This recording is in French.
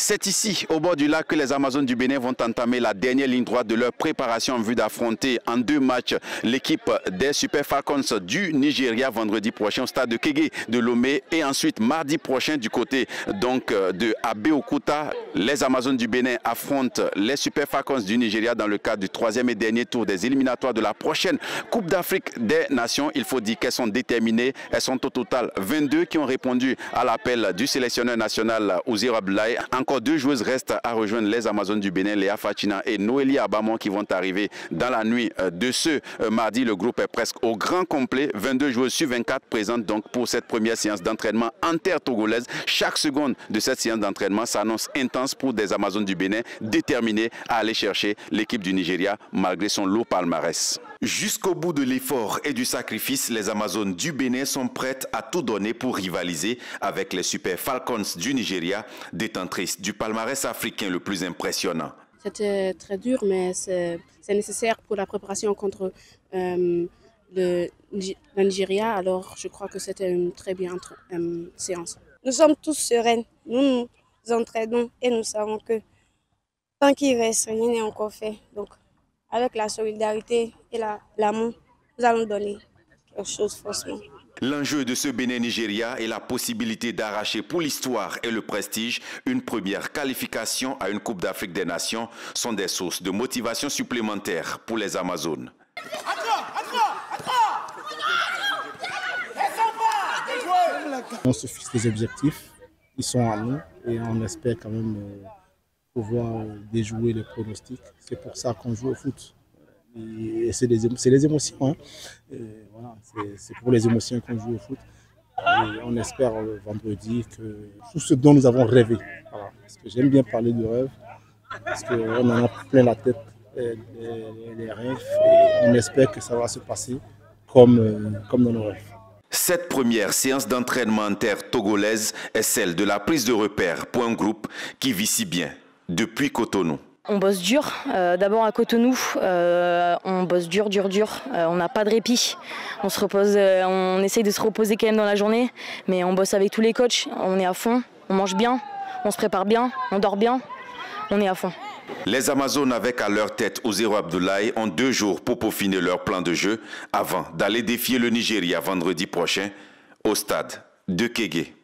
C'est ici, au bord du lac, que les Amazones du Bénin vont entamer la dernière ligne droite de leur préparation en vue d'affronter en 2 matchs l'équipe des Super Falcons du Nigeria vendredi prochain au stade de Kégué de Lomé et ensuite mardi prochain du côté donc de Abeokuta. Les Amazones du Bénin affrontent les Super Falcons du Nigeria dans le cadre du 3e et dernier tour des éliminatoires de la prochaine Coupe d'Afrique des Nations. Il faut dire qu'elles sont déterminées. Elles sont au total 22 qui ont répondu à l'appel du sélectionneur national Ouzir Abdoulaye. Encore 2 joueuses restent à rejoindre les Amazones du Bénin, Léa Fachina et Noélie Abamon, qui vont arriver dans la nuit de ce mardi. Le groupe est presque au grand complet. 22 joueuses sur 24 présentes donc pour cette première séance d'entraînement inter-togolaise. Chaque seconde de cette séance d'entraînement s'annonce intense pour des Amazones du Bénin déterminées à aller chercher l'équipe du Nigeria malgré son lourd palmarès. Jusqu'au bout de l'effort et du sacrifice, les Amazones du Bénin sont prêtes à tout donner pour rivaliser avec les Super Falcons du Nigeria, détentrices du palmarès africain le plus impressionnant. C'était très dur, mais c'est nécessaire pour la préparation contre le Nigeria. Alors, je crois que c'était une très bien séance. Nous sommes tous sereins. Nous nous entraînons et nous savons que tant qu'il reste, rien n'est encore fait. Donc, avec la solidarité et l'amour, nous allons donner quelque chose forcément. L'enjeu de ce Bénin-Nigeria est la possibilité d'arracher pour l'histoire et le prestige une première qualification à une Coupe d'Afrique des Nations sont des sources de motivation supplémentaires pour les Amazones. On se fixe des objectifs, ils sont à nous et on espère quand même pouvoir déjouer les pronostics. C'est pour ça qu'on joue au foot. Et c'est les émotions. Hein. Voilà, c'est pour les émotions qu'on joue au foot. Et on espère vendredi que tout ce dont nous avons rêvé. Voilà. Parce que j'aime bien parler de rêve. Parce qu'on en a plein la tête, les rêves. Et on espère que ça va se passer comme dans nos rêves. Cette première séance d'entraînement inter-togolaise est celle de la prise de repère pour un groupe qui vit si bien depuis Cotonou. On bosse dur, d'abord à Cotonou, on bosse dur, on n'a pas de répit, on se repose, on essaye de se reposer quand même dans la journée, mais on bosse avec tous les coachs, on est à fond, on mange bien, on se prépare bien, on dort bien, on est à fond. Les Amazones avec à leur tête Ouzir Abdoulaye ont 2 jours pour peaufiner leur plan de jeu avant d'aller défier le Nigeria vendredi prochain au stade de Kégué.